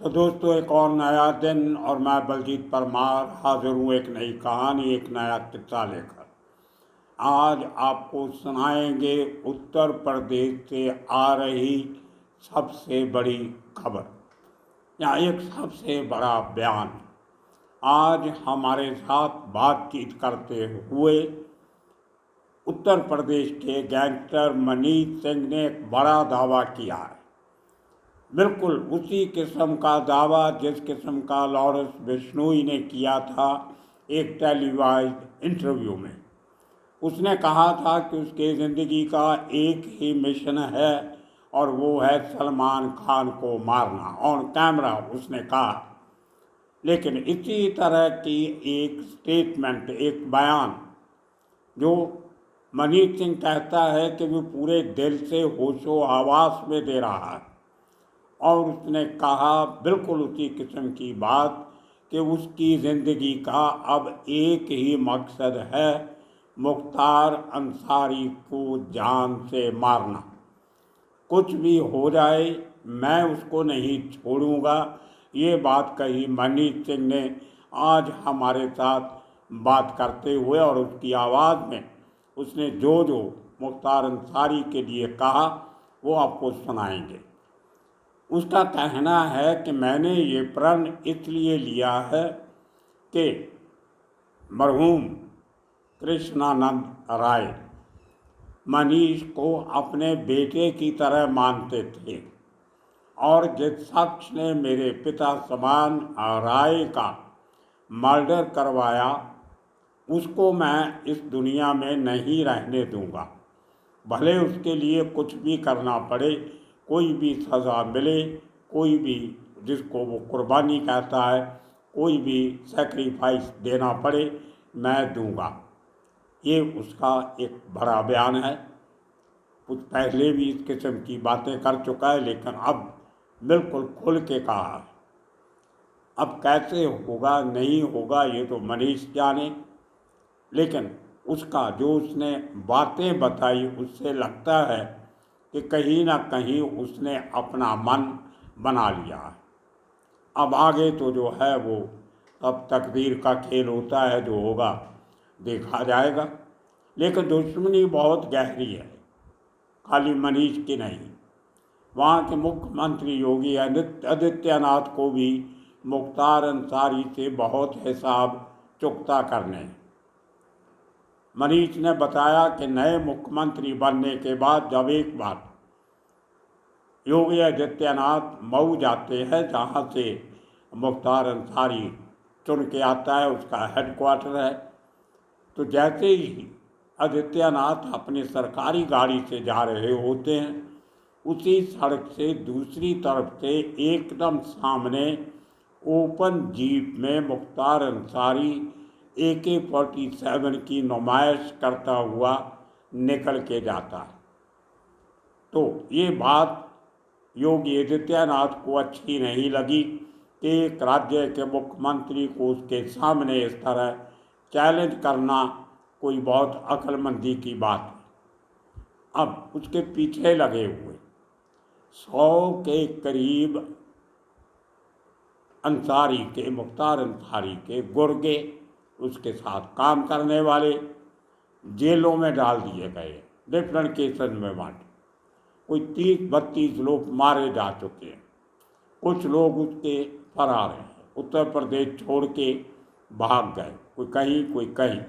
तो दोस्तों, एक और नया दिन और मैं बलजीत परमार हाजिर हूँ एक नई कहानी, एक नया किस्सा लेकर। आज आपको सुनाएंगे उत्तर प्रदेश से आ रही सबसे बड़ी खबर या एक सबसे बड़ा बयान। आज हमारे साथ बातचीत करते हुए उत्तर प्रदेश के गैंगस्टर मनीष सिंह ने एक बड़ा दावा किया है। बिल्कुल उसी किस्म का दावा जिस किस्म का लॉरेंस बिश्नोई ने किया था एक टेलीवाइज्ड इंटरव्यू में। उसने कहा था कि उसके ज़िंदगी का एक ही मिशन है और वो है सलमान खान को मारना, ऑन कैमरा उसने कहा। लेकिन इसी तरह की एक स्टेटमेंट, एक बयान जो मनीष सिंह कहता है कि वो पूरे दिल से होशो हवास में दे रहा है, और उसने कहा बिल्कुल उसी किस्म की बात कि उसकी ज़िंदगी का अब एक ही मकसद है, मुख्तार अंसारी को जान से मारना। कुछ भी हो जाए मैं उसको नहीं छोड़ूंगा। ये बात कही मनीष सिंह ने आज हमारे साथ बात करते हुए, और उसकी आवाज़ में उसने जो मुख्तार अंसारी के लिए कहा वो आपको सुनाएंगे। उसका कहना है कि मैंने ये प्रण इसलिए लिया है कि मरहूम कृष्णानंद राय मनीष को अपने बेटे की तरह मानते थे, और जिस शख्स ने मेरे पिता समान राय का मर्डर करवाया उसको मैं इस दुनिया में नहीं रहने दूंगा। भले उसके लिए कुछ भी करना पड़े, कोई भी सज़ा मिले, कोई भी, जिसको वो कुर्बानी कहता है, कोई भी सेक्रीफाइस देना पड़े मैं दूंगा। ये उसका एक बड़ा बयान है। कुछ पहले भी इस किस्म की बातें कर चुका है, लेकिन अब बिल्कुल खुल के कहा है। अब कैसे होगा नहीं होगा ये तो मनीष जाने, लेकिन उसका जो उसने बातें बताई उससे लगता है कि कहीं ना कहीं उसने अपना मन बना लिया है। अब आगे तो जो है वो अब तकदीर का खेल होता है, जो होगा देखा जाएगा। लेकिन दुश्मनी बहुत गहरी है, खाली मनीष की नहीं। वहाँ के मुख्यमंत्री योगी आदित्यनाथ को भी मुख्तार अंसारी से बहुत हिसाब चुकता करने। मनीष ने बताया कि नए मुख्यमंत्री बनने के बाद जब एक बार योगी आदित्यनाथ मऊ जाते हैं, जहाँ से मुख्तार अंसारी चुन के आता है, उसका हेडक्वार्टर है, तो जैसे ही आदित्यनाथ अपनी सरकारी गाड़ी से जा रहे होते हैं, उसी सड़क से दूसरी तरफ से एकदम सामने ओपन जीप में मुख्तार अंसारी AK-47 की नुमाइश करता हुआ निकल के जाता है। तो ये बात योगी आदित्यनाथ को अच्छी नहीं लगी कि एक राज्य के मुख्यमंत्री को उसके सामने इस तरह चैलेंज करना कोई बहुत अक्लमंदी की बात है। अब उसके पीछे लगे हुए 100 के करीब अंसारी के, मुख्तार अंसारी के गुर्गे, उसके साथ काम करने वाले जेलों में डाल दिए गए, डिफरेंट केसेस में बांटे। कोई 30-32 लोग मारे जा चुके हैं, कुछ लोग उसके फरार हैं, उत्तर प्रदेश छोड़ के भाग गए, कोई कहीं कोई कहीं।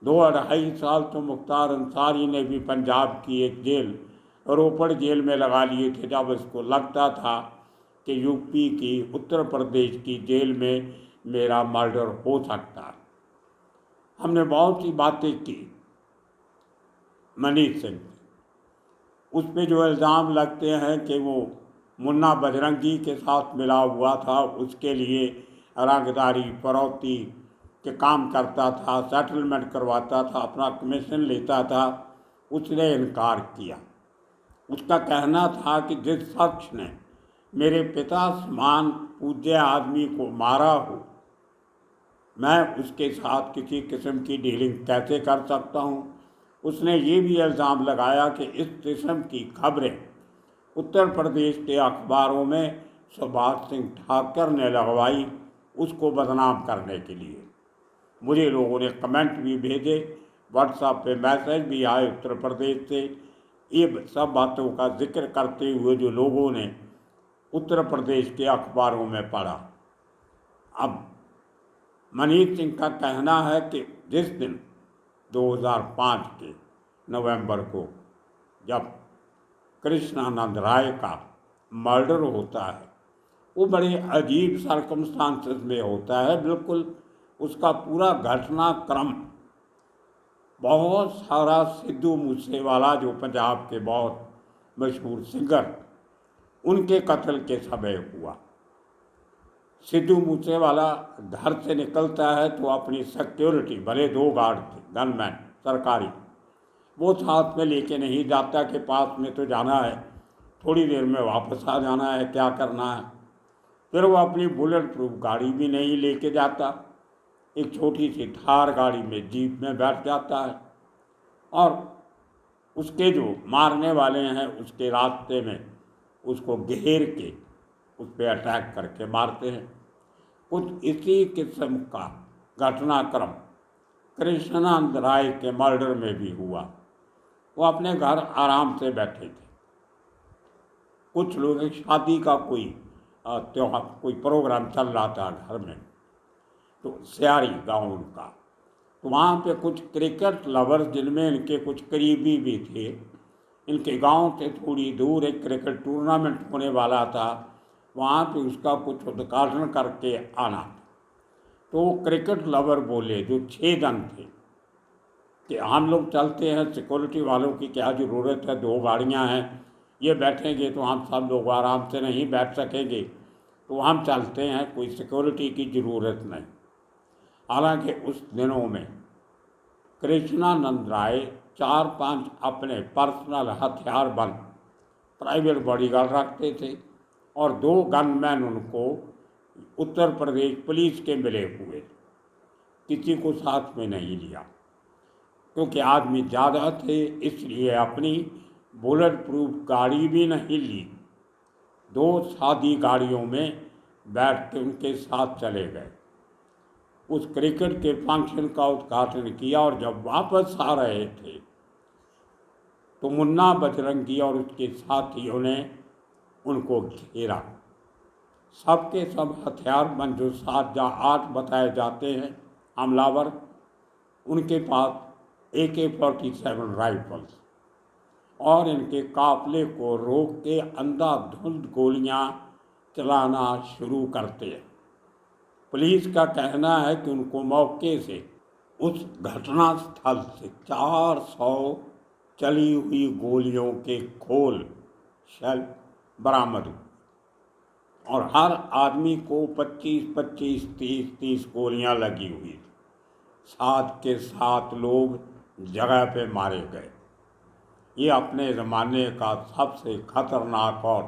2-2.5 साल तो मुख्तार अंसारी ने भी पंजाब की एक जेल, रोपड़ जेल में लगा लिए थे, जब इसको लगता था कि यूपी की, उत्तर प्रदेश की जेल में मेरा मर्डर हो सकता है। हमने बहुत सी बातें की मनीष सिंह, उस पर जो इल्ज़ाम लगते हैं कि वो मुन्ना बजरंगी के साथ मिला हुआ था, उसके लिए रंगदारी फरौती के काम करता था, सेटलमेंट करवाता था, अपना कमीशन लेता था, उसने इनकार किया। उसका कहना था कि जिस शख्स ने मेरे पिता समान पूज्य आदमी को मारा हो, मैं उसके साथ किसी किस्म की डीलिंग कैसे कर सकता हूँ। उसने ये भी इल्ज़ाम लगाया कि इस किस्म की खबरें उत्तर प्रदेश के अखबारों में सुभाष सिंह ठाकर ने लगवाई उसको बदनाम करने के लिए। मुझे लोगों ने कमेंट भी भेजे, व्हाट्सएप पे मैसेज भी आए उत्तर प्रदेश से। ये सब बातों का जिक्र करते हुए जो लोगों ने उत्तर प्रदेश के अखबारों में पढ़ा। अब मनीष सिंह का कहना है कि जिस दिन 2005 के नवंबर को जब कृष्णानंद राय का मर्डर होता है, वो बड़े अजीब सर्कमस्टांसेस में होता है। बिल्कुल उसका पूरा घटनाक्रम बहुत सारा सिद्धू मूसेवाला, जो पंजाब के बहुत मशहूर सिंगर, उनके कत्ल के समय हुआ। सिद्धू मूसेवाला घर से निकलता है तो अपनी सिक्योरिटी, भले 2 गार्ड थे, गनमैन सरकारी, वो साथ में लेके नहीं जाता कि पास में तो जाना है, थोड़ी देर में वापस आ जाना है, क्या करना है। फिर वो अपनी बुलेट प्रूफ गाड़ी भी नहीं लेके जाता, एक छोटी सी थार गाड़ी में, जीप में बैठ जाता है और उसके जो मारने वाले हैं उसके रास्ते में उसको घेर के उस पर अटैक करके मारते हैं। कुछ इसी किस्म का घटनाक्रम कृष्णानंद राय के मर्डर में भी हुआ। वो अपने घर आराम से बैठे थे, कुछ लोग शादी का कोई त्योहार, कोई प्रोग्राम चल रहा था घर में, तो सियारी गाँव उनका, तो वहाँ पे कुछ क्रिकेट लवर्स, जिनमें इनके कुछ करीबी भी थे, इनके गांव से थोड़ी दूर एक क्रिकेट टूर्नामेंट होने वाला था, वहाँ पे उसका कुछ उद्घाटन करके आना। तो क्रिकेट लवर बोले, जो 6 जन थे, कि हम लोग चलते हैं, सिक्योरिटी वालों की क्या ज़रूरत है, 2 गाड़ियाँ हैं, ये बैठेंगे तो हम सब लोग आराम से नहीं बैठ सकेंगे, तो हम चलते हैं, कोई सिक्योरिटी की ज़रूरत नहीं। हालांकि उस दिनों में कृष्णानंद राय 4-5 अपने पर्सनल हथियार बंद प्राइवेट बॉडीगार्ड रखते थे और 2 गनमैन उनको उत्तर प्रदेश पुलिस के मिले हुए, किसी को साथ में नहीं लिया, क्योंकि आदमी ज़्यादा थे, इसलिए अपनी बुलेट प्रूफ गाड़ी भी नहीं ली, 2 सादी गाड़ियों में बैठ के उनके साथ चले गए। उस क्रिकेट के फंक्शन का उद्घाटन किया और जब वापस आ रहे थे तो मुन्ना बजरंगी और उसके साथियों ने उनको घेरा। सबके सब हथियारबंद, जो 7 या 8 बताए जाते हैं हमलावर, उनके पास AK-47 राइफल्स, और इनके काफिले को रोक के अंधाधुंध गोलियां चलाना शुरू करते हैं। पुलिस का कहना है कि उनको मौके से, उस घटना स्थल से 400 चली हुई गोलियों के खोल, शेल बरामद हुए और हर आदमी को 25-25, 30-30 गोलियां लगी हुई। 7 के 7 लोग जगह पे मारे गए। ये अपने ज़माने का सबसे खतरनाक और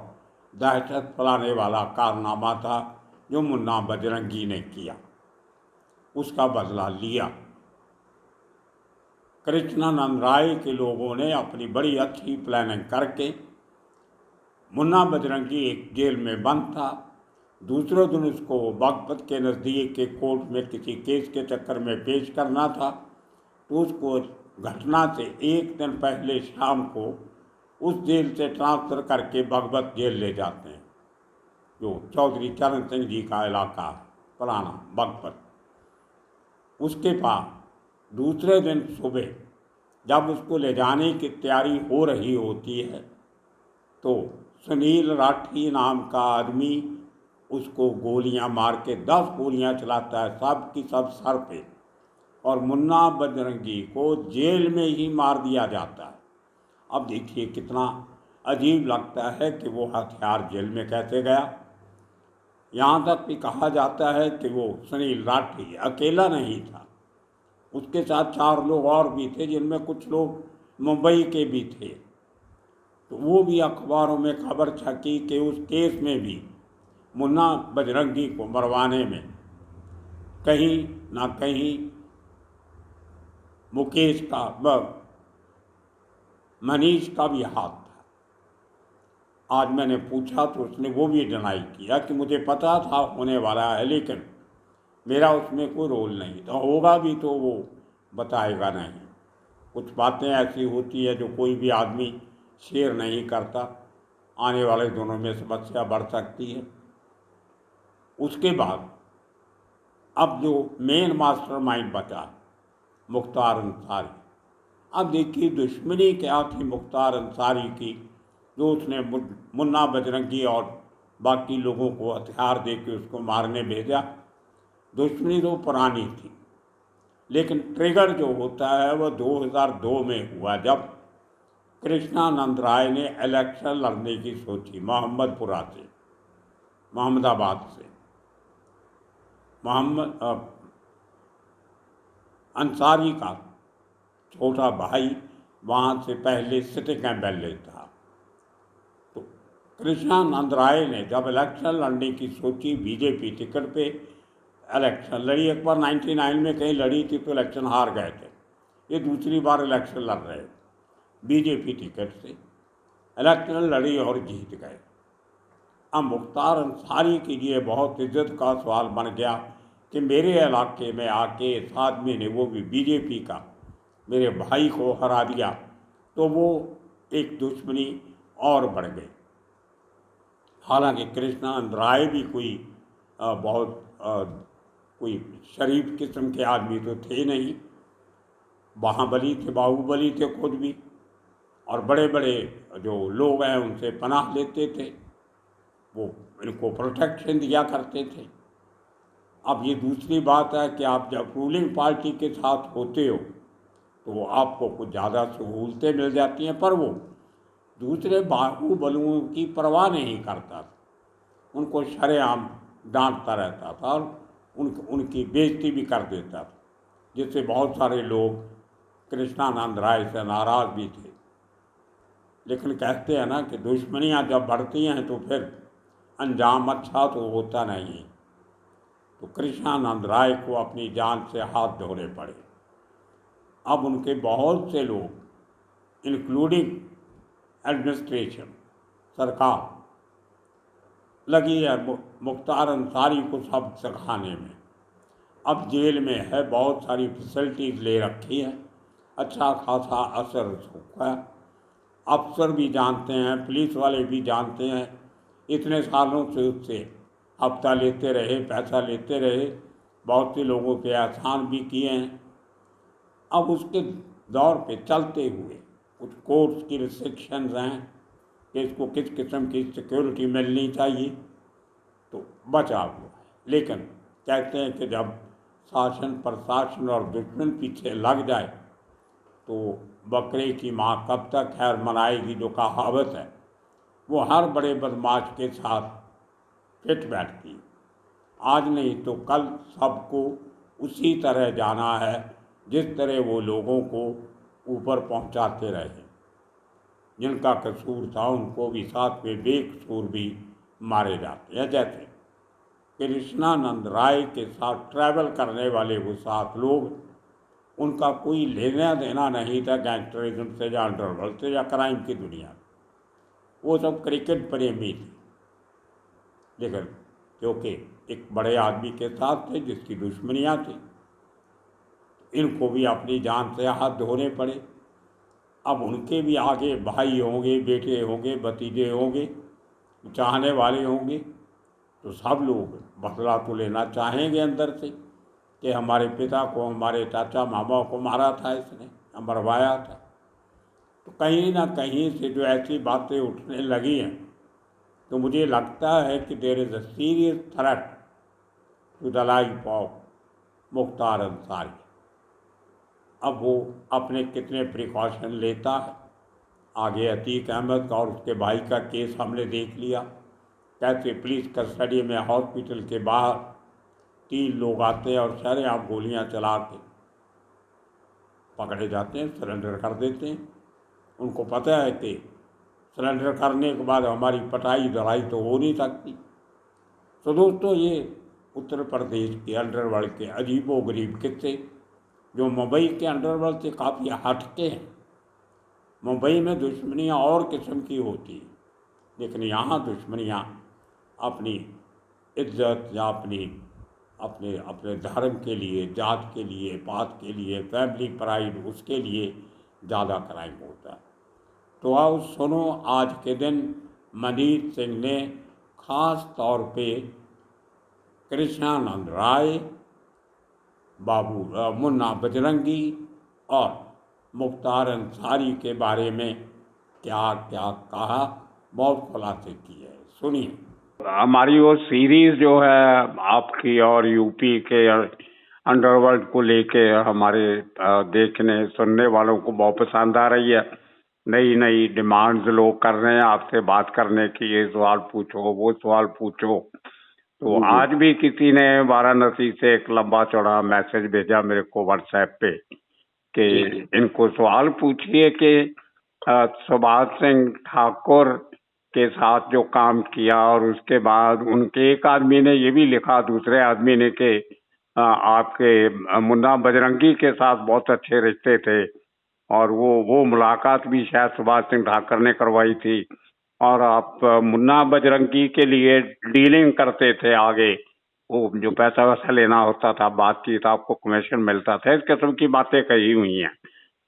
दहशत फैलाने वाला कारनामा था जो मुन्ना बजरंगी ने किया। उसका बदला लिया। कृष्णानंद राय के लोगों ने अपनी बड़ी अच्छी प्लानिंग करके, मुन्ना बजरंगी एक जेल में बंद था, दूसरे दिन उसको बागपत के नज़दीक के कोर्ट में किसी केस के चक्कर में पेश करना था, तो उसको घटना से 1 दिन पहले शाम को उस जेल से ट्रांसफ़र करके बागपत जेल ले जाते हैं, जो चौधरी चरण सिंह जी का इलाका है, पुराना बागपत। उसके बाद दूसरे दिन सुबह जब उसको ले जाने की तैयारी हो रही होती है तो सुनील राठी नाम का आदमी उसको गोलियां मार के 10 गोलियां चलाता है, सब की सब सर पे, और मुन्ना बजरंगी को जेल में ही मार दिया जाता है। अब देखिए कितना अजीब लगता है कि वो हथियार जेल में कैसे गया। यहाँ तक भी कहा जाता है कि वो सुनील राठी अकेला नहीं था, उसके साथ 4 लोग और भी थे, जिनमें कुछ लोग मुंबई के भी थे। तो वो भी अखबारों में खबर छकी कि उस केस में भी मुन्ना बजरंगी को मरवाने में कहीं ना कहीं मुकेश का, मनीष का भी हाथ था। आज मैंने पूछा तो उसने वो भी डिनाई किया कि मुझे पता था होने वाला है, लेकिन मेरा उसमें कोई रोल नहीं था। होगा भी तो वो बताएगा नहीं। कुछ बातें ऐसी होती है जो कोई भी आदमी शेयर नहीं करता, आने वाले दिनों में समस्या बढ़ सकती है। उसके बाद अब जो मेन मास्टरमाइंड बचा, मुख्तार अंसारी। अब देखिए दुश्मनी क्या थी मुख्तार अंसारी की, जो उसने मुन्ना बजरंगी और बाकी लोगों को हथियार दे के उसको मारने भेजा। दुश्मनी तो पुरानी थी, लेकिन ट्रिगर जो होता है वह 2002 में हुआ, जब कृष्णानंद राय ने इलेक्शन लड़ने की सोची मोहम्मदपुरा से, मोहम्मदाबाद से। मोहम्मद अंसारी का छोटा भाई वहाँ से पहले सिटिंग एमएलए था। तो कृष्णानंद राय ने जब इलेक्शन लड़ने की सोची, बीजेपी टिकट पे इलेक्शन लड़ी। एक बार 99 में कहीं लड़ी थी तो इलेक्शन हार गए थे। ये दूसरी बार इलेक्शन लड़ रहे बीजेपी टिकट से। इलेक्शन लड़ी और जीत गए। अब मुख्तार अंसारी के लिए बहुत इज्जत का सवाल बन गया कि मेरे इलाके में आके इस आदमी ने, वो भी बीजेपी का, मेरे भाई को हरा दिया। तो वो एक दुश्मनी और बढ़ गई। हालांकि कृष्णानंद राय भी कोई कोई शरीफ किस्म के आदमी तो थे नहीं, महाबली थे, बाहुबली थे खुद भी, और बड़े बड़े जो लोग हैं उनसे पनाह लेते थे, वो इनको प्रोटेक्शन दिया करते थे। अब ये दूसरी बात है कि आप जब रूलिंग पार्टी के साथ होते हो तो आपको कुछ ज़्यादा सहूलतें मिल जाती हैं, पर वो दूसरे बाहुबलियों की परवाह नहीं करता था। उनको शरेआम डांटता रहता था और उनकी बेइज्जती भी कर देता था, जिससे बहुत सारे लोग कृष्णानंद राय से नाराज़ भी थे। लेकिन कहते हैं ना कि दुश्मनियाँ जब बढ़ती हैं तो फिर अंजाम अच्छा तो होता नहीं है। तो कृष्णानंद राय को अपनी जान से हाथ धोने पड़े। अब उनके बहुत से लोग, इंक्लूडिंग एडमिनिस्ट्रेशन, सरकार, लगी है मुख्तार अंसारी को सबक सिखाने में। अब जेल में है, बहुत सारी फैसिलिटीज़ ले रखी है, अच्छा खासा असर हुआ। अफसर भी जानते हैं, पुलिस वाले भी जानते हैं, इतने सालों से उससे हफ्ता लेते रहे, पैसा लेते रहे, बहुत से लोगों के एहसान भी किए हैं। अब उसके दौर पे चलते हुए कुछ कोर्ट्स की रिस्ट्रिक्शंस हैं कि इसको किस किस्म की सिक्योरिटी मिलनी चाहिए, तो बचा हुआ है। लेकिन कहते हैं कि जब शासन प्रशासन और दुश्मन पीछे लग जाए तो बकरे की माँ कब तक खैर मनाएगी, जो कहावत है, वो हर बड़े बदमाश के साथ फिट बैठती। आज नहीं तो कल सबको उसी तरह जाना है जिस तरह वो लोगों को ऊपर पहुंचाते रहे। जिनका कसूर था उनको भी साथ में बेकसूर भी मारे जाते हैं। जैसे कृष्णानंद राय के साथ ट्रैवल करने वाले वो 7 लोग, उनका कोई लेना देना नहीं था गैंगस्टरिज्म से या अंडरवर्ल्ड से या क्राइम की दुनिया। वो सब क्रिकेट प्रेमी थे, लेकिन क्योंकि एक बड़े आदमी के साथ थे जिसकी दुश्मनियाँ थी, इनको भी अपनी जान से हाथ धोने पड़े। अब उनके भी आगे भाई होंगे, बेटे होंगे, भतीजे होंगे, चाहने वाले होंगे, तो सब लोग बदला तो लेना चाहेंगे अंदर से कि हमारे पिता को, हमारे चाचा मामा को मारा था इसने, मरवाया था। तो कहीं ना कहीं से जो ऐसी बातें उठने लगी हैं, तो मुझे लगता है कि there is a serious threat to the life of Mukhtar Ansari. अब वो अपने कितने प्रिकॉशन लेता है। आगे अतीक अहमद का और उसके भाई का केस हमने देख लिया, कैसे पुलिस कस्टडी में हॉस्पिटल के बाहर 3 लोग आते हैं और शरेआम गोलियां चला के पकड़े जाते हैं, सरेंडर कर देते हैं। उनको पता है कि सरेंडर करने के बाद हमारी पटाई दड़ाई तो हो नहीं सकती। तो दोस्तों, ये उत्तर प्रदेश के अंडरवर्ल्ड के अजीबोगरीब किस्से जो मुंबई के अंडरवर्ल्ड से काफ़ी हटके हैं। मुंबई में दुश्मनियाँ और किस्म की होती हैं, लेकिन यहाँ दुश्मनियाँ अपनी इज्जत या अपने अपने धर्म के लिए, जात के लिए, पात के लिए, फैमिली प्राइड, उसके लिए ज़्यादा क्राइम होता है। तो आओ सुनो, आज के दिन मनीष सिंह ने खास तौर पे कृष्णानंद राय, मुन्ना बजरंगी और मुख्तार अंसारी के बारे में क्या क्या कहा, बहुत खुलासे किए। सुनिए। हमारी वो सीरीज जो है आपकी और यूपी के अंडरवर्ल्ड को लेके हमारे देखने सुनने वालों को बहुत पसंद आ रही है। नई नई डिमांड्स लोग कर रहे हैं आपसे बात करने की, ये सवाल पूछो, वो सवाल पूछो। तो आज भी किसी ने वाराणसी से एक लंबा चौड़ा मैसेज भेजा मेरे को व्हाट्सएप पे कि इनको सवाल पूछिए कि सुभाष सिंह ठाकुर के साथ जो काम किया, और उसके बाद उनके एक आदमी ने ये भी लिखा, दूसरे आदमी ने, कि आपके मुन्ना बजरंगी के साथ बहुत अच्छे रिश्ते थे, और वो मुलाकात भी शायद सुभाष सिंह ठाकुर ने करवाई थी, और आप मुन्ना बजरंगी के लिए डीलिंग करते थे आगे, वो जो पैसा वैसा लेना होता था, बातचीत, आपको कमीशन मिलता था, इस किस्म की बातें कही हुई हैं।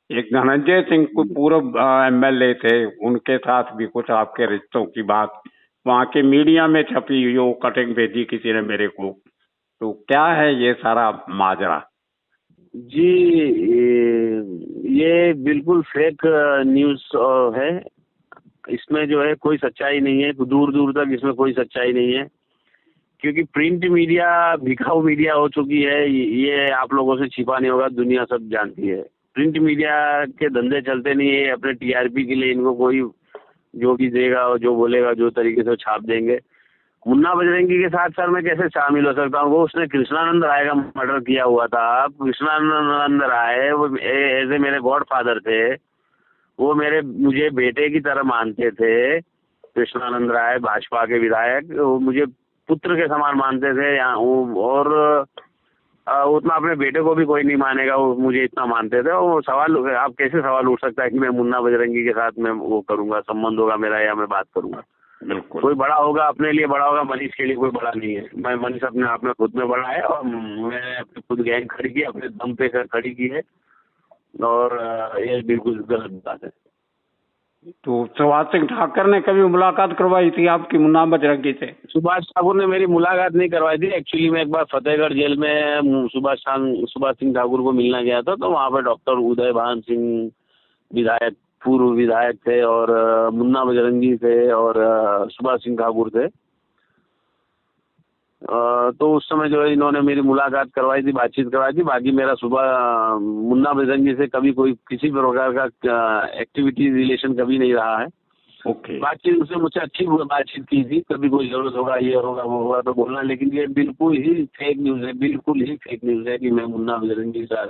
एक धनंजय सिंह को पूर्व एमएलए थे, उनके साथ भी कुछ आपके रिश्तों की बात वहाँ के मीडिया में छपी हुई, वो कटिंग भेजी किसी ने मेरे को। तो क्या है ये सारा माजरा? जी, ये बिल्कुल फेक न्यूज है। इसमें जो है कोई सच्चाई नहीं है, दूर दूर तक इसमें कोई सच्चाई नहीं है, क्योंकि प्रिंट मीडिया बिकाऊ मीडिया हो चुकी है। ये आप लोगों से छिपा नहीं होगा, दुनिया सब जानती है। प्रिंट मीडिया के धंधे चलते नहीं है, अपने टीआरपी के लिए इनको कोई जो भी देगा और जो बोलेगा जो तरीके से छाप देंगे। मुन्ना बजरंगी के साथ सर मैं कैसे शामिल हो सकता हूँ? वो उसने कृष्णानंद राय का मर्डर किया हुआ था। कृष्णानंद राय वो ऐसे मेरे गॉड फादर थे, वो मुझे बेटे की तरह मानते थे। कृष्णानंद राय भाजपा के विधायक, वो मुझे पुत्र के समान मानते थे। और उतना अपने बेटे को भी कोई नहीं मानेगा, वो मुझे इतना मानते थे। वो सवाल, आप कैसे सवाल उठ सकता है कि मैं मुन्ना बजरंगी के साथ में वो करूंगा, संबंध होगा मेरा या मैं बात करूंगा? बिल्कुल। कोई बड़ा होगा अपने लिए बड़ा होगा, मनीष के लिए कोई बड़ा नहीं है। मनीष अपने आप में खुद में बड़ा है, और मैंने अपनी खुद गैंग खड़ी की, अपने दम पे खड़ी की है, और ये बिल्कुल गलत बात है। तो सुभाष सिंह ठाकुर ने कभी मुलाकात करवाई थी आपकी मुन्ना बजरंगी से? सुभाष ठाकुर ने मेरी मुलाकात नहीं करवाई थी। एक्चुअली मैं एक बार फतेहगढ़ जेल में सुभाष सिंह ठाकुर को मिलना गया था, तो वहाँ पे डॉक्टर उदय भान सिंह विधायक, पूर्व विधायक थे, और मुन्ना बजरंगी थे, और सुभाष सिंह ठाकुर थे। तो उस समय जो है इन्होंने मेरी मुलाकात करवाई थी, बातचीत करवाई थी। बाकी मेरा मुन्ना बजरंगी से कभी कोई किसी प्रकार का एक्टिविटी रिलेशन कभी नहीं रहा है। ओके। बातचीत उसने मुझसे अच्छी बातचीत की थी, कभी कोई जरूरत होगा, ये होगा वो होगा तो बोलना। लेकिन ये बिल्कुल ही फेक न्यूज है, बिल्कुल ही फेक न्यूज है कि मैं मुन्ना बजरंगी के साथ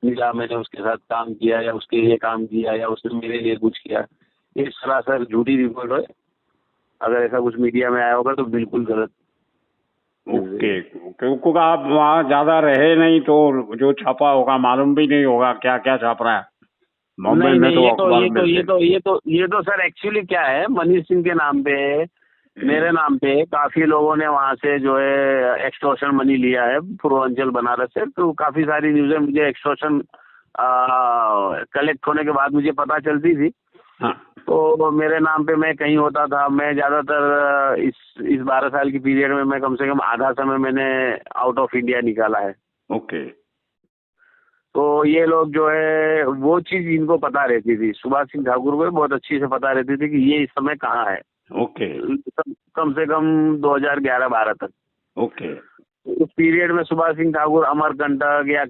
मिला, मैंने उसके साथ काम किया, या उसके लिए काम किया, या उसने मेरे लिए कुछ किया। ये सरासर झूठी रिपोर्ट है। अगर ऐसा कुछ मीडिया में आया होगा तो बिल्कुल गलत। ओके, क्योंकि आप वहाँ ज्यादा रहे नहीं, तो जो छापा होगा मालूम भी नहीं होगा क्या क्या छाप रहा है बॉम्बे में। तो ये तो सर एक्चुअली क्या है, मनीष सिंह के नाम पे, मेरे नाम पे काफी लोगों ने वहाँ से जो है एक्सटॉर्शन मनी लिया है, पूर्वांचल बनारस से। तो काफी सारी न्यूज़ें मुझे एक्सटॉर्शन कलेक्ट होने के बाद मुझे पता चलती थी। हाँ। तो मेरे नाम पे मैं कहीं होता था। मैं ज्यादातर इस 12 साल की पीरियड में मैं कम से कम आधा समय मैंने आउट ऑफ इंडिया निकाला है। ओके। तो ये लोग जो है वो चीज इनको पता रहती थी, सुभाष सिंह ठाकुर को बहुत अच्छी से पता रहती थी कि ये इस समय कहाँ है। ओके। कम से कम 2011-12 तक। ओके। उस पीरियड में सुभाष सिंह ठाकुर अमरकंटक या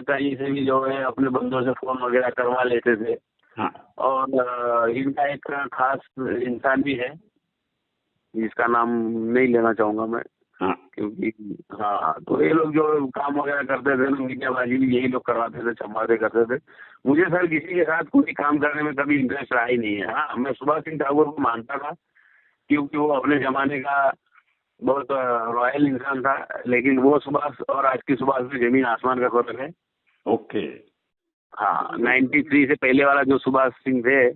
कहीं से भी जो है अपने बंधुओं से फोन वगैरह करवा लेते थे। हाँ। और इनका एक खास इंसान भी है जिसका नाम नहीं लेना चाहूंगा मैं। हाँ। क्योंकि हाँ, तो ये लोग जो काम वगैरह करते थे, मीडियाबाजी भी यही लोग करवाते थे, चंबाते करते थे। मुझे सर किसी के साथ कोई काम करने में कभी इंटरेस्ट रहा ही नहीं है। हाँ, मैं सुभाष सिंह ठाकुर को मानता था क्योंकि वो अपने जमाने का बहुत रॉयल इंसान था, लेकिन वो सुभाष और आज की सुभाष में जमीन आसमान का फर्क है। ओके। हाँ, 93 से पहले वाला जो सुभाष सिंह थे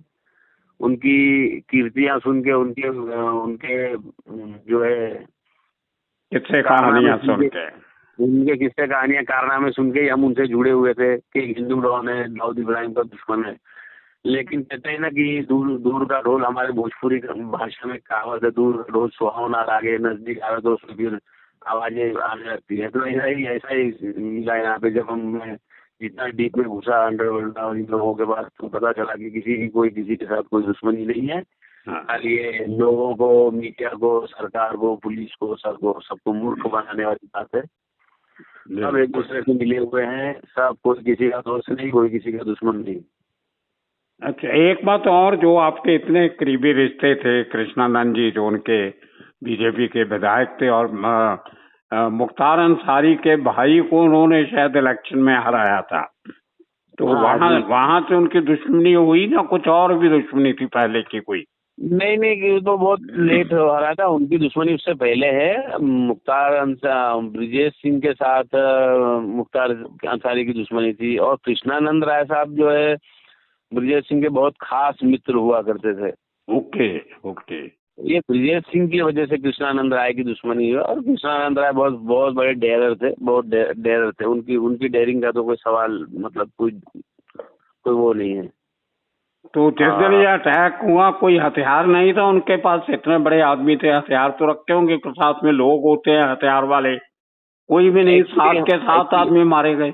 उनकी कीर्तियां सुन के, उनके उनके जो है किससे कहानियां सुन के। उनके किस्से कहानियां कारनामे सुन के ही हम उनसे जुड़े हुए थे कि हिंदू डॉन है, दाऊद इब्राहिम का दुश्मन है। लेकिन कहते हैं ना कि दूर दूर का ढोल, हमारे भोजपुरी भाषा में कहावत है, दूर का ढोल सुहावना लागे, नजदीक आवे तो उसमें फिर आवाजें आने लगती है। तो ऐसा ही मिला यहाँ पे। जब हम जितना डीप में घुसा अंडरवर्ल्ड और इन लोगों के बाद, तो पता चला कि किसी के साथ कोई दुश्मनी नहीं है। खाली ये लोगों को, मीडिया को, सरकार को, पुलिस को, सबको मूर्ख बनाने वाली बात है। सब एक दूसरे से मिले हुए हैं, सब कोई किसी का दोस्त नहीं, कोई किसी का दुश्मन नहीं। अच्छा, एक बात और, जो आपके इतने करीबी रिश्ते थे, कृष्णानंद जी जो उनके बीजेपी के विधायक थे, और मुख्तार अंसारी के भाई को उन्होंने शायद इलेक्शन में हराया था, तो वहां से उनकी दुश्मनी हुई ना, कुछ और भी दुश्मनी थी पहले की कोई? नहीं, तो बहुत लेट हो रहा था। उनकी दुश्मनी उससे पहले है। ब्रिजेश सिंह के साथ मुख्तार अंसारी की दुश्मनी थी। और कृष्णानंद राय साहब जो है ब्रिजेश सिंह के बहुत खास मित्र हुआ करते थे। ओके। ये ब्रिजेश सिंह की वजह से कृष्णानंद राय की दुश्मनी हुई। और कृष्णानंद राय बहुत बहुत बड़े डेरर थे, बहुत डेरर थे। उनकी डेयरिंग का तो कोई सवाल, मतलब कोई वो नहीं है। तो जिस दिन ये अटैक हुआ, कोई हथियार नहीं था उनके पास? इतने बड़े आदमी थे, हथियार तो रखते होंगे, साथ में लोग होते हैं हथियार वाले, कोई भी नहीं? 7 के 7 आदमी मारे गए।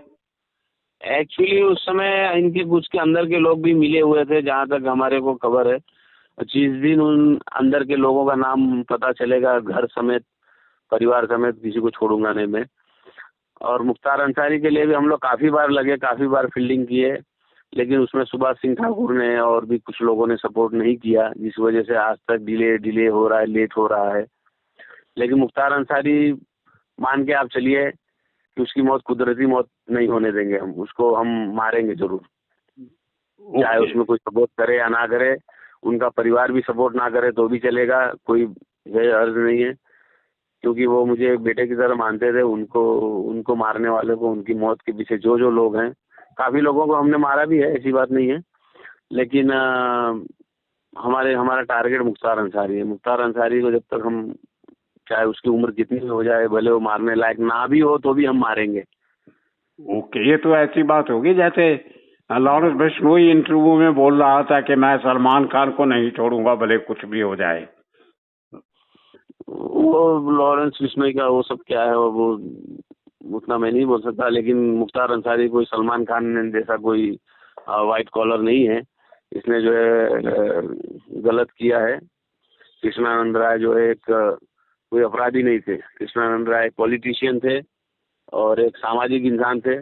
एक्चुअली उस समय इनके कुछ के अंदर के लोग भी मिले हुए थे, जहाँ तक हमारे को खबर है। जिस दिन उन अंदर के लोगों का नाम पता चलेगा, घर समेत, परिवार समेत, किसी को छोड़ूंगा नहीं मैं। और मुख्तार अंसारी के लिए भी हम लोग काफ़ी बार लगे, काफ़ी बार फील्डिंग किए, लेकिन उसमें सुभाष सिंह ठाकुर ने और भी कुछ लोगों ने सपोर्ट नहीं किया, जिस वजह से आज तक डिले हो रहा है, लेट हो रहा है। लेकिन मुख्तार अंसारी, मान के आप चलिए कि उसकी मौत कुदरती मौत नहीं होने देंगे हम, उसको हम मारेंगे जरूर। चाहे उसमें कोई सपोर्ट करे या ना करे, उनका परिवार भी सपोर्ट ना करे तो भी चलेगा, कोई अर्ज नहीं है। क्योंकि वो मुझे बेटे की तरह मानते थे। उनको मारने वाले को, उनकी मौत के पीछे जो लोग हैं, काफ़ी लोगों को हमने मारा भी है, ऐसी बात नहीं है। लेकिन हमारा टारगेट मुख्तार अंसारी है। मुख्तार अंसारी को जब तक हम, चाहे उसकी उम्र कितनी भी हो जाए, भले वो मारने लायक ना भी हो, तो भी हम मारेंगे। ओके, ये तो ऐसी बात होगी जैसे लॉरेंस बिश्नोई इंटरव्यू में बोल रहा था कि मैं सलमान खान को नहीं छोड़ूंगा भले कुछ भी हो जाए। वो लॉरेंस बिश्नोई का वो सब क्या है, वो उतना मैं नहीं बोल सकता। लेकिन मुख्तार अंसारी कोई सलमान खान जैसा कोई वाइट कॉलर नहीं है। इसने जो है गलत किया है। कृष्णानंद राय जो है कोई अपराधी नहीं थे। कृष्णानंद राय पॉलिटिशियन थे और एक सामाजिक इंसान थे।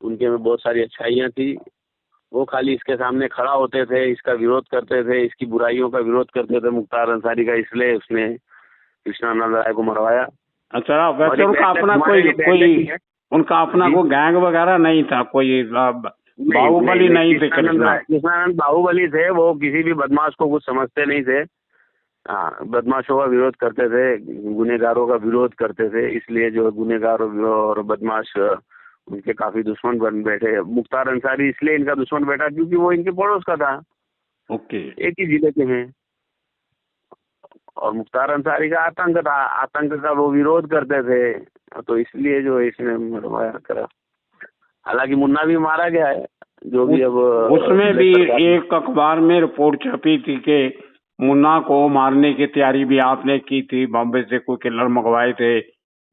उनके में बहुत सारी अच्छाइयाँ थी। वो खाली इसके सामने खड़ा होते थे, इसका विरोध करते थे, इसकी बुराइयों का विरोध करते थे मुख्तार अंसारी का, इसलिए उसने कृष्णानंद राय को मरवाया। अच्छा, वैसे उनका अपना उनका अपना कोई गैंग वगैरह नहीं था, कोई बाहुबली नहीं थे? कृष्णानंद बाहुबली थे। वो किसी भी बदमाश को कुछ समझते नहीं थे। हाँ, बदमाशों का विरोध करते थे, गुनहगारों का विरोध करते थे। इसलिए जो गुनहगार और बदमाश उनके काफी दुश्मन बन बैठे। मुख्तार अंसारी इसलिए इनका दुश्मन बैठा क्योंकि वो इनके पड़ोस का था। ओके, एक ही जिले के हैं। और मुख्तार अंसारी का आतंक था, आतंक का वो विरोध करते थे, तो इसलिए जो इसने मरवाया करा। हालांकि मुन्ना भी मारा गया है, जो भी अब उसमें भी एक अखबार में रिपोर्ट छपी थी कि मुन्ना को मारने की तैयारी भी आपने की थी, बॉम्बे से कोई किलर मंगवाए थे,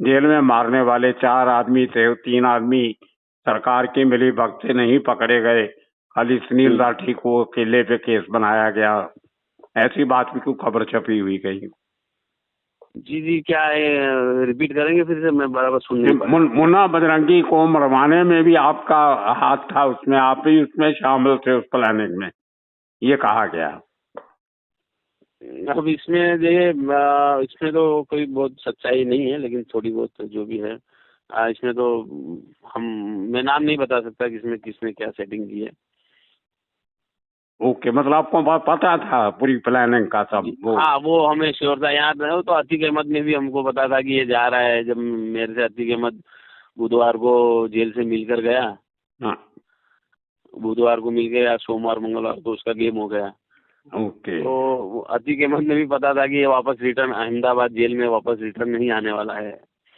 जेल में मारने वाले 4 आदमी थे, 3 आदमी सरकार की मिली भगत से नहीं पकड़े गए, खाली सुनील राठी को अकेले पे केस बनाया गया। ऐसी बात भी कोई खबर छपी हुई कहीं? जी, क्या है, रिपीट करेंगे फिर से? मैं बराबर सुन नहीं पा रहा। मुन्ना बजरंगी को मरवाने में भी आपका हाथ था, उसमें आप ही उसमें शामिल थे, उस प्लानिंग में, ये कहा गया। अब इसमें देखिए, इसमें तो कोई बहुत सच्चाई नहीं है, लेकिन थोड़ी बहुत जो भी है इसमें तो मैं नाम नहीं बता सकता किसमें किसने क्या सेटिंग की है। ओके, मतलब आपको पता था पूरी प्लानिंग का सब? हाँ, वो हमें श्योर था। यहाँ तो अतीक अहमद ने भी हमको पता था कि ये जा रहा है। जब मेरे से अतीक अहमद बुधवार को जेल से मिलकर गया, हाँ, बुधवार को मिल गया, सोमवार मंगलवार को उसका गेम हो गया। ओके। तो अतीक अहमद ने भी पता था कि ये वापस रिटर्न अहमदाबाद जेल में वापस रिटर्न नहीं आने वाला है।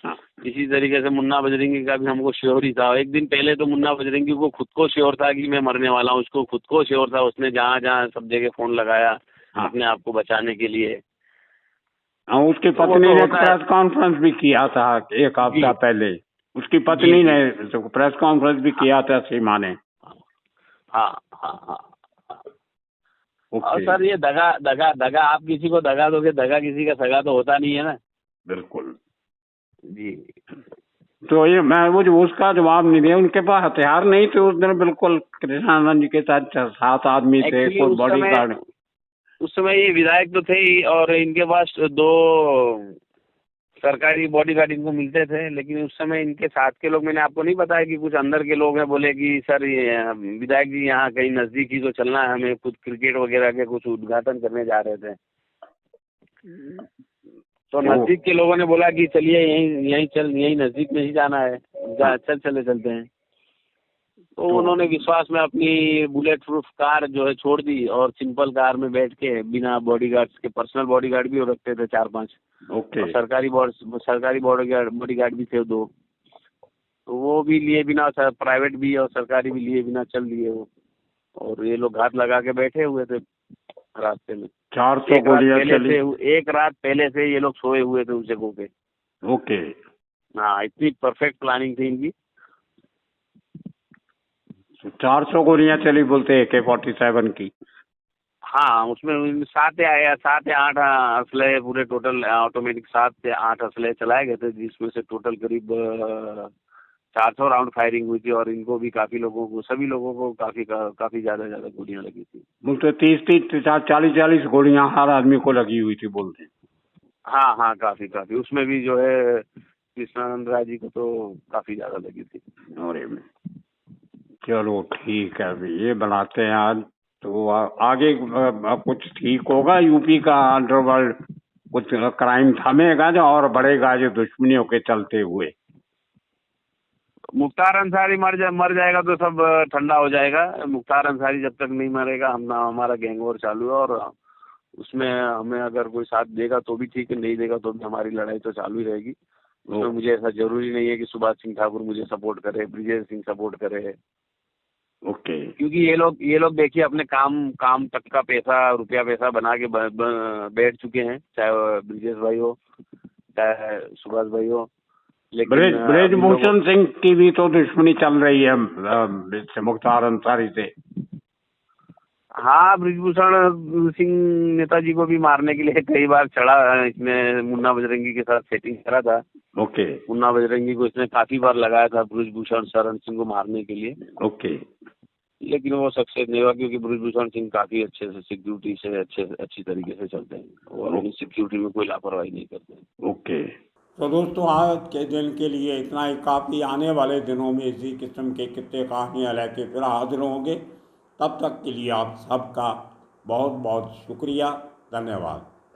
हाँ। इसी तरीके से मुन्ना बजरंगी का भी हमको श्योर ही था। एक दिन पहले तो मुन्ना बजरंगी को खुद को श्योर था कि मैं मरने वाला हूँ, उसको खुद को श्योर था। उसने जहाँ जहाँ सब जगह फोन लगाया हाँ। अपने आप को बचाने के लिए। हाँ, उसकी तो वो पत्नी तो ने होता है। प्रेस कॉन्फ्रेंस भी किया था एक जी हफ्ता पहले। उसकी जी पत्नी जी। ने तो प्रेस कॉन्फ्रेंस भी हाँ किया था सीमा ने। हाँ हाँ हाँ। और ओके। सर ये दगा दगा दगा, आप किसी को दगा दोगे, दगा किसी का सगा तो होता नहीं है ना। बिल्कुल। जी। तो ये मैं वो जो उसका जवाब नहीं दिया, उनके पास हथियार नहीं थे उस दिन। बिल्कुल कृष्णानंद जी के साथ 7 आदमी थे, एक्चुअली कोई बॉडी गार्ड। उस समय ये विधायक तो थे ही, और इनके पास 2 सरकारी बॉडीगार्ड इनको मिलते थे। लेकिन उस समय इनके साथ के लोग, मैंने आपको नहीं बताया कि कुछ अंदर के लोग हैं, बोले कि सर ये विधायक जी यहाँ कहीं नजदीक ही तो चलना है, हमें कुछ क्रिकेट वगैरह के कुछ उद्घाटन करने जा रहे थे। तो नजदीक के लोगों ने बोला कि चलिए यहीं नजदीक में ही जाना है, चलते हैं। तो उन्होंने विश्वास में अपनी बुलेट प्रूफ कार जो है छोड़ दी, और सिंपल कार में बैठ के बिना बॉडीगार्ड्स के, पर्सनल बॉडीगार्ड भी रखते थे 4-5, ओके। और सरकारी बॉडीगार्ड भी थे 2। तो वो भी लिए बिना, प्राइवेट भी और सरकारी भी लिए बिना चल दिए वो। और ये लोग घात लगा के बैठे हुए थे रास्ते में। 400 गोलियां चली। एक रात पहले से ये लोग सोए हुए थे उस जगह पे। ओके। हाँ, इतनी परफेक्ट प्लानिंग थी इनकी। 400 गोलियां चली बोलते AK-47 की। हाँ, उसमें 7 या 8 असले पूरे टोटल ऑटोमेटिक 7 से 8 असले चलाए गए थे, जिसमें से टोटल करीब 400 राउंड फायरिंग हुई थी। और इनको भी सभी लोगों को काफी ज्यादा गोलियां लगी थी। बोलते 30 40 गोलियां हर आदमी को लगी हुई थी बोलते। हाँ हाँ, काफी उसमें भी जो है कृष्णानंद राय जी को तो काफी ज्यादा लगी थी। अरे चलो ठीक है, अभी ये बनाते हैं आज। तो आगे कुछ ठीक होगा यूपी का अंडरवर्ल्ड? कुछ क्राइम थमेगा जो और बढ़ेगा जो दुश्मनियों के चलते हुए? मुख्तार अंसारी मर जाएगा तो सब ठंडा हो जाएगा। मुख्तार अंसारी जब तक नहीं मरेगा, हमारा गैंग वॉर चालू है। और उसमें हमें अगर कोई साथ देगा तो भी ठीक है, नहीं देगा तो भी हमारी लड़ाई तो चालू ही रहेगी। उसमें मुझे ऐसा जरूरी नहीं है कि सुभाष सिंह ठाकुर मुझे सपोर्ट करे, ब्रिजेश सिंह सपोर्ट करे। ओके। क्योंकि ये लोग देखिए अपने काम तक का रुपया पैसा बना के बैठ चुके हैं, चाहे ब्रिजेश भाई हो चाहे सुभाष भाई हो। लेकिन ब्रजभूषण सिंह की भी तो दुश्मनी चल रही है मुख्तार अंसारी से। हाँ, ब्रिजभूषण सिंह नेताजी को भी मारने के लिए कई बार चढ़ा। इसने मुन्ना बजरंगी के साथ सेटिंग करा था। ओके। मुन्ना बजरंगी को इसने काफी बार लगाया था ब्रिजभूषण शरण सिंह को मारने के लिए। ओके। लेकिन वो सक्सेस नहीं हुआ, क्योंकि ब्रिजभूषण सिंह काफी अच्छे से सिक्योरिटी से अच्छी तरीके से चलते हैं और अपनी सिक्योरिटी में कोई लापरवाही नहीं करते हैं। ओके। तो दोस्तों, आज के दिन के लिए इतना ही काफ़ी। आने वाले दिनों में इसी किस्म के कितने कहानियाँ लेके फिर हाजिर होंगे। तब तक के लिए आप सबका बहुत बहुत शुक्रिया, धन्यवाद।